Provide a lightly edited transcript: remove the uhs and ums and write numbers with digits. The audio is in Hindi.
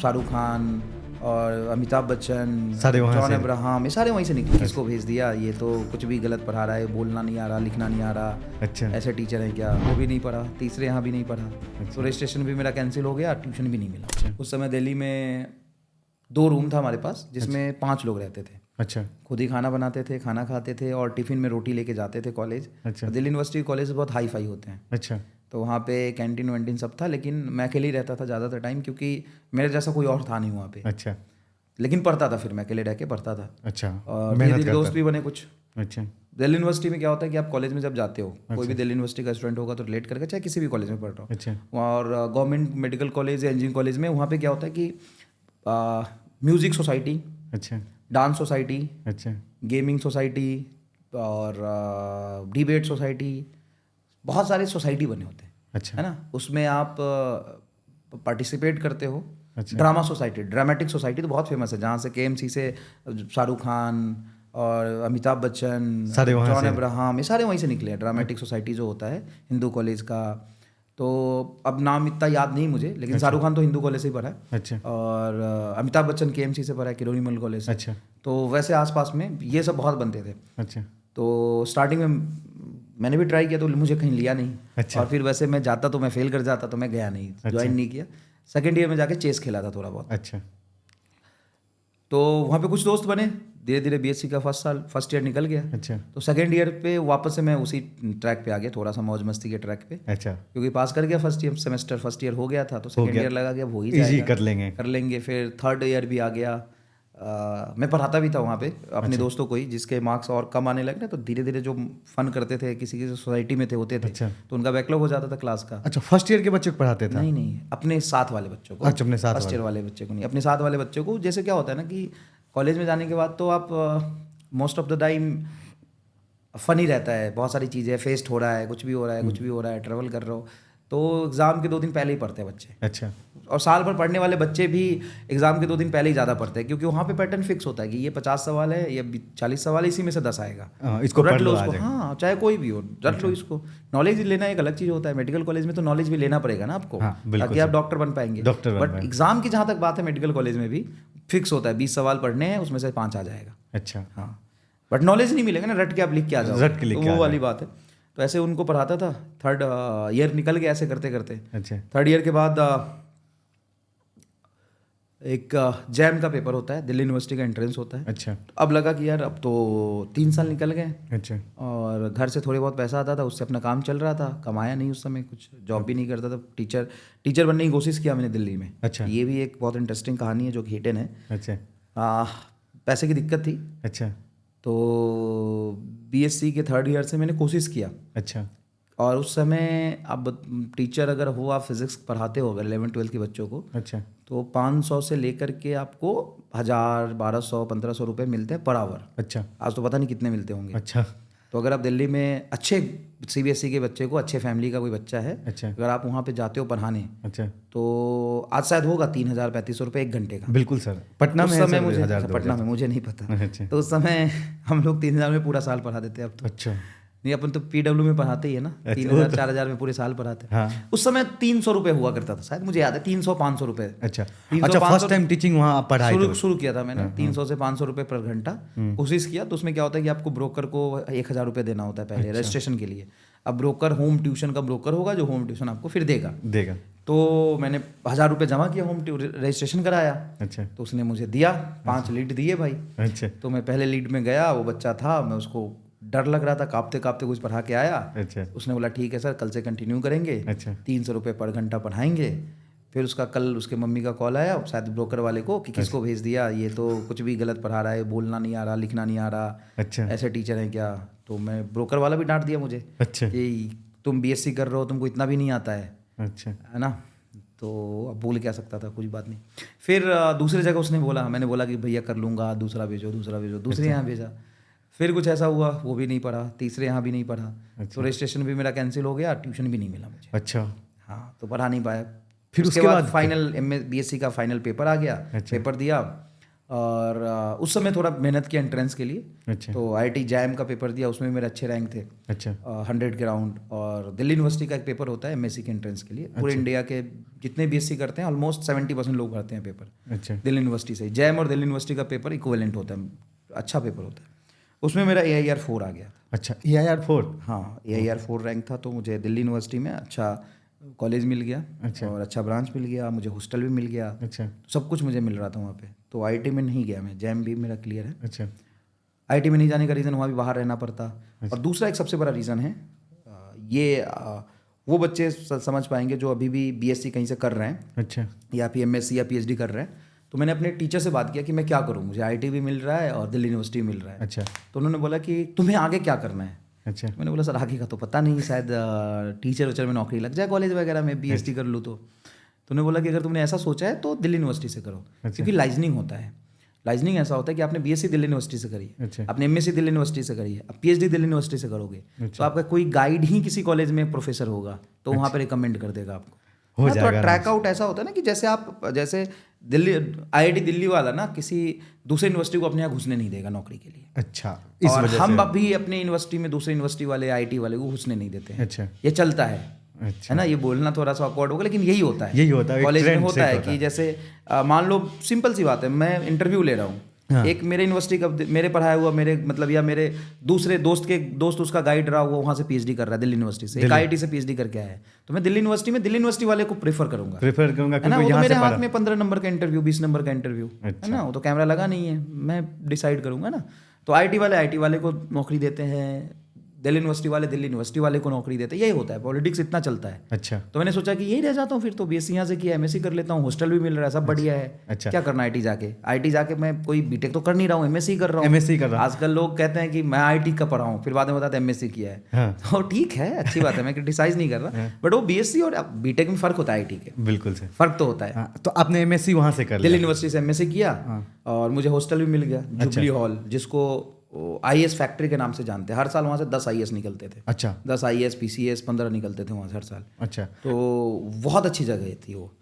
शाहरुख खान और अमिताभ बच्चन, सारे वहाँ जॉन से? अब्राहम, ये सारे वहीं से निकले। किसको भेज दिया, ये तो कुछ भी गलत पढ़ा रहा है, बोलना नहीं आ रहा, लिखना नहीं आ रहा, अच्छा ऐसे टीचर हैं क्या, वो भी नहीं पढ़ा, तीसरे यहाँ भी नहीं पढ़ा। तो रजिस्ट्रेशन भी मेरा कैंसिल हो गया, ट्यूशन भी नहीं मिला। उस समय दिल्ली में 2 रूम था हमारे पास, जिसमें 5 लोग रहते थे। अच्छा खुद ही खाना बनाते थे, खाना खाते थे और टिफ़िन में रोटी लेके जाते थे कॉलेज। अच्छा दिल्ली यूनिवर्सिटी कॉलेज बहुत हाई फाई होते हैं, अच्छा तो वहाँ पे कैंटीन वैंटीन सब था, लेकिन मैं अकेले ही रहता था ज़्यादातर टाइम, क्योंकि मेरे जैसा कोई और था नहीं वहाँ पे। अच्छा लेकिन पढ़ता था, फिर मैं अकेले रह के पढ़ता था अच्छा और मेहनत धीरे धीरे करता दोस्त भी बने कुछ। अच्छा दिल्ली यूनिवर्सिटी में क्या होता है कि आप कॉलेज में जब जाते हो, कोई भी दिल्ली यूनिवर्सिटी का स्टूडेंट होगा तो रिलेट करके, चाहे किसी भी कॉलेज में पढ़ रहा हो, अच्छा और गवर्नमेंट मेडिकल कॉलेज या इंजीनियरिंग कॉलेज में, वहाँ पे क्या होता है कि म्यूज़िक सोसाइटी, अच्छा डांस सोसाइटी, अच्छा गेमिंग सोसाइटी और डिबेट सोसाइटी, बहुत सारे सोसाइटी बने होते हैं, अच्छा है ना। उसमें आप पार्टिसिपेट करते हो। अच्छा ड्रामा सोसाइटी, ड्रामेटिक सोसाइटी तो बहुत फेमस है, जहाँ से केएमसी से शाहरुख खान और अमिताभ बच्चन, सारे वहाँ जॉन से? अब्राहम, ये सारे वहीं से निकले हैं। ड्रामेटिक सोसाइटी जो होता है हिंदू कॉलेज का, तो अब नाम इतना याद नहीं मुझे, लेकिन शाहरुख खान तो हिंदू कॉलेज से ही पढ़ा है अच्छा और अमिताभ बच्चन केएमसी से पढ़ा है, किरोड़ीमल कॉलेज से। अच्छा तो वैसे आसपास में ये सब बहुत बनते थे। अच्छा तो स्टार्टिंग में मैंने भी ट्राई किया, तो मुझे कहीं लिया नहीं। अच्छा। और फिर वैसे मैं जाता तो मैं फेल कर जाता, तो मैं गया नहीं, ज्वाइन नहीं किया। सेकेंड ईयर में जाके चेस खेला था थोड़ा बहुत। अच्छा तो वहाँ पे कुछ दोस्त बने, धीरे धीरे बीएससी का फर्स्ट ईयर निकल गया। अच्छा तो सेकेंड ईयर पे वापस से मैं उसी ट्रैक पे आ गया, थोड़ा सा मौज मस्ती के ट्रैक पे, अच्छा क्योंकि पास कर गया फर्स्ट ईयर हो गया था, तो सेकेंड ईयर लगा गया, हो ही इजी जाएगा, कर लेंगे फिर थर्ड ईयर भी आ गया। मैं पढ़ाता भी था वहाँ पे अपने दोस्तों को ही, जिसके मार्क्स और कम आने लगे ना, तो धीरे धीरे जो फन करते थे, किसी की सोसाइटी में होते थे, अच्छा तो उनका बैकलॉग हो जाता था क्लास का। अच्छा फर्स्ट ईयर के बच्चे को पढ़ाते था? नहीं, अपने साथ वाले बच्चों को। अच्छा अपने साथ फर्स्ट ईयर वाले बच्चे को नहीं, अपने साथ वाले बच्चों को। जैसे क्या होता है ना कि कॉलेज में जाने के बाद तो आप most of the time funny रहता है, बहुत सारी चीज़ें, फेस्ट हो रहा है, कुछ भी हो रहा है, कुछ भी हो रहा है, ट्रैवल कर रहे हो, तो एग्ज़ाम के 2 दिन पहले ही पढ़ते हैं बच्चे। अच्छा और साल भर पढ़ने वाले बच्चे भी एग्जाम के 2 दिन पहले ही ज़्यादा पढ़ते हैं, क्योंकि वहाँ पे पैटर्न फिक्स होता है कि ये 50 सवाल है, ये 40 सवाल है, इसी में से 10 आएगा, इसको तो रट पढ़ लो लो आ उसको। जाएगा। हाँ, चाहे कोई भी हो, रट लो इसको। नॉलेज लेना एक अलग चीज़ होता है, मेडिकल कॉलेज में तो नॉलेज भी लेना पड़ेगा ना आपको, हाँ, बिल्कुल ताकि आप डॉक्टर बन पाएंगे। डॉक्टर बन बट पाएंगे। एग्जाम की जहाँ तक बात है, मेडिकल कॉलेज में भी फिक्स होता है, 20 सवाल पढ़ने हैं, उसमें से 5 आ जाएगा। अच्छा हाँ, बट नॉलेज नहीं मिलेगा ना, रट के आप लिख के आ जाओ, रट के लिख के तो आ वो वाली जाओ। बात है। तो ऐसे उनको पढ़ाता था। थर्ड ईयर निकल गया ऐसे करते करते। अच्छा थर्ड ईयर के बाद एक जैम का पेपर होता है, दिल्ली यूनिवर्सिटी का एंट्रेंस होता है। अच्छा अब लगा कि यार अब तो 3 साल निकल गए अच्छा और घर से थोड़े बहुत पैसा आता था, उससे अपना काम चल रहा था, कमाया नहीं उस समय, कुछ जॉब भी नहीं करता था। टीचर बनने की कोशिश किया मैंने दिल्ली में। अच्छा ये भी एक बहुत इंटरेस्टिंग कहानी है जो कि हिडन है। अच्छा पैसे की दिक्कत थी, अच्छा तो बीएससी के थर्ड ईयर से मैंने कोशिश किया। अच्छा और उस समय अब टीचर अगर हो, आप फिजिक्स पढ़ाते हो अगर 11-12 के बच्चों को, अच्छा तो 500 से लेकर के आपको 1000, 1200, 1500 रुपये मिलते हैं पर आवर। अच्छा आज तो पता नहीं कितने मिलते होंगे। अच्छा तो अगर आप दिल्ली में अच्छे सीबीएसई के बच्चे को, अच्छे फैमिली का कोई बच्चा है, अच्छा अगर आप वहाँ पे जाते हो पढ़ाने, अच्छा तो आज शायद होगा 3000-3500 रुपये 1 घंटे का। बिल्कुल सर, पटना में उस है समय सर, मुझे, 1000 पटना 2000। में मुझे नहीं पता। अच्छा तो उस समय हम लोग 3000 में पूरा साल पढ़ा देते, अब तो अच्छा नहीं, अपन तो पीडब्ल्यू में पढ़ाते ही है ना, 3000-4000 में पूरे साल पढ़ाते हैं। हाँ उस समय 300 रुपये हुआ करता था, शायद मुझे याद है, 300-500 रुपये। अच्छा 300, अच्छा 500 फर्स्ट टाइम टीचिंग वहाँ आप पढ़ाए थे? शुरू किया था मैंने 300 से 500 रुपये पर घंटा कोशिश किया। तो उसमें क्या होता है कि आपको ब्रोकर को 1000 रुपये देना होता है पहले रजिस्ट्रेशन के लिए। अब ब्रोकर होम ट्यूशन का ब्रोकर होगा जो होम ट्यूशन आपको फिर देगा। तो मैंने 1000 रुपये जमा किया, होम रजिस्ट्रेशन कराया। अच्छा तो उसने मुझे दिया 5 लीड दिए भाई। अच्छा तो मैं पहले लीड में गया, वो बच्चा था, मैं उसको डर लग रहा था, काँपते काँपते कुछ पढ़ा के आया। अच्छा उसने बोला ठीक है सर, कल से कंटिन्यू करेंगे, अच्छा 300 रुपये पर घंटा पढ़ाएंगे। फिर उसका कल उसके मम्मी का कॉल आया शायद ब्रोकर वाले को कि किसको भेज दिया, ये तो कुछ भी गलत पढ़ा रहा है, बोलना नहीं आ रहा, लिखना नहीं आ रहा, अच्छा ऐसे टीचर हैं क्या। तो मैं, ब्रोकर वाला भी डांट दिया मुझे अच्छा कि तुम बीएससी कर रहे हो, तुमको इतना भी नहीं आता अच्छा है ना। तो अब बोल क्या सकता था, कुछ बात नहीं। फिर दूसरी जगह उसने बोला, मैंने बोला कि भैया कर लूँगा, दूसरा भेजो, दूसरे यहाँ भेजा। फिर कुछ ऐसा हुआ, वो भी नहीं पढ़ा, तीसरे यहाँ भी नहीं पढ़ा। तो रजिस्ट्रेशन भी मेरा कैंसिल हो गया, ट्यूशन भी नहीं मिला मुझे। अच्छा हाँ, तो पढ़ा नहीं पाया। फिर उसके बाद फाइनल बीएससी का फाइनल पेपर आ गया। पेपर दिया, और उस समय थोड़ा मेहनत किया एंट्रेंस के लिए। अच्छा तो IIT जैम का पेपर दिया, उसमें मेरे अच्छे रैंक थे, अच्छा 100 के राउंड। और दिल्ली यूनिवर्सिटी का एक पेपर होता है MSc के एंट्रेंस के लिए, पूरे इंडिया के जितने BSc करते हैं ऑलमोस्ट 70% लोग भरते हैं पेपर अच्छा दिल्ली यूनिवर्सिटी से। जैम और दिल्ली यूनिवर्सिटी का पेपर इक्विवेलेंट होता है, अच्छा पेपर होता है। उसमें मेरा AIR 4 आ गया था। अच्छा AIR 4 हाँ, AIR 4 रैंक था, तो मुझे दिल्ली यूनिवर्सिटी में अच्छा कॉलेज मिल गया अच्छा और अच्छा ब्रांच मिल गया, मुझे हॉस्टल भी मिल गया, अच्छा सब कुछ मुझे मिल रहा था वहाँ पे। तो IIT में नहीं गया मैं, जैम भी मेरा क्लियर है। अच्छा IIT में नहीं जाने का रीज़न, वहाँ भी बाहर रहना पड़ता। और दूसरा एक सबसे बड़ा रीज़न है, वो बच्चे समझ पाएंगे जो अभी भी BSc कहीं से कर रहे हैं अच्छा या फिर MSc या PhD कर रहे हैं। तो मैंने अपने टीचर से बात किया कि मैं क्या करूँ, मुझे IIT भी मिल रहा है और दिल्ली यूनिवर्सिटी भी मिल रहा है। अच्छा तो उन्होंने बोला कि तुम्हें आगे क्या करना है। अच्छा मैंने बोला सर आगे का तो पता नहीं, शायद टीचर उचर में नौकरी लग जाए कॉलेज वगैरह में, BSc कर लूँ तो। उन्होंने बोला कि अगर तुमने ऐसा सोचा है तो दिल्ली यूनिवर्सिटी से करो, क्योंकि लाइजनिंग होता है। लाइजनिंग ऐसा होता है कि आपने BSc दिल्ली यूनिवर्सिटी से करी है, अच्छा आपने MSc दिल्ली यूनिवर्सिटी से करी है, अब PhD दिल्ली यूनिवर्सिटी से करोगे तो आपका कोई गाइड ही किसी कॉलेज में प्रोफेसर होगा, तो वहाँ पर रिकमेंड कर देगा आपको। हो हाँ, जाएगा तो ट्रैक आउट ऐसा होता है ना कि जैसे दिल्ली IIT दिल्ली वाला ना किसी दूसरे यूनिवर्सिटी को अपने यहाँ घुसने नहीं देगा नौकरी के लिए। अच्छा इस और वजह हम से अभी अपने यूनिवर्सिटी में दूसरे यूनिवर्सिटी वाले IIT वाले को घुसने नहीं देते हैं। अच्छा ये चलता है अच्छा है ना, ये बोलना थोड़ा सा ऑकवर्ड होगा लेकिन यही होता है। यही होता है, एक कॉलेज में trend होता set है होता कि है। जैसे मान लो सिंपल सी बात है, मैं इंटरव्यू ले रहा हूँ, हाँ। एक मेरे यूनिवर्सिटी का मेरे पढ़ाया हुआ मेरे मतलब या मेरे दूसरे दोस्त उसका गाइड रहा हुआ वहाँ से PhD कर रहा है दिल्ली यूनिवर्सिटी से, एक IIT से PhD करके आया है, तो मैं दिल्ली यूनिवर्सिटी वाले को प्रेफर करूंगा। प्रेफर करूंगा है ना, क्योंकि वो तो यहाँ मेरे से हाथ पढ़ा में 15 नंबर का इंटरव्यू, 20 नंबर का इंटरव्यू है अच्छा। ना, वो तो कैमरा लगा नहीं है, मैं डिसाइड करूंगा ना। तो IIT वाले को नौकरी देते हैं, दिल्ली यूनिवर्सिटी वाले को नौकरी देते हैं, यही होता है, पॉलिटिक्स इतना चलता है। अच्छा तो मैंने सोचा कि यही रह जाता हूँ फिर तो, BSc यहाँ से किया, MSc कर लेता हूँ, हॉस्टल भी मिल रहा है, सब बढ़िया है। अच्छा। क्या करना IIT जाके मैं कोई BTech तो कर नहीं रहा हूँ, MSc कर रहा हूँ। MSc कर रहा हूँ। आजकल लोग कहते हैं कि मैं IIT का पढ़ा हूँ, फिर बाद में बताते हैं MSc किया है। हाँ। तो ठीक है, अच्छी बात है, मैं क्रिटिसाइज नहीं कर रहा, बट वो BSc और BTech में फर्क होता है, IIT के बिल्कुल से फर्क तो होता है। हाँ, तो आपने MSc वहाँ से कर दिल्ली लिया यूनिवर्सिटी से MSc किया और मुझे हॉस्टल भी मिल गया, जुबली हॉल, जिसको IAS फैक्ट्री के नाम से जानते हैं। हर साल वहाँ से 10 IAS निकलते थे, अच्छा 10 IAS PCS 15 निकलते थे वहाँ से हर साल। अच्छा तो बहुत अच्छी जगह थी वो।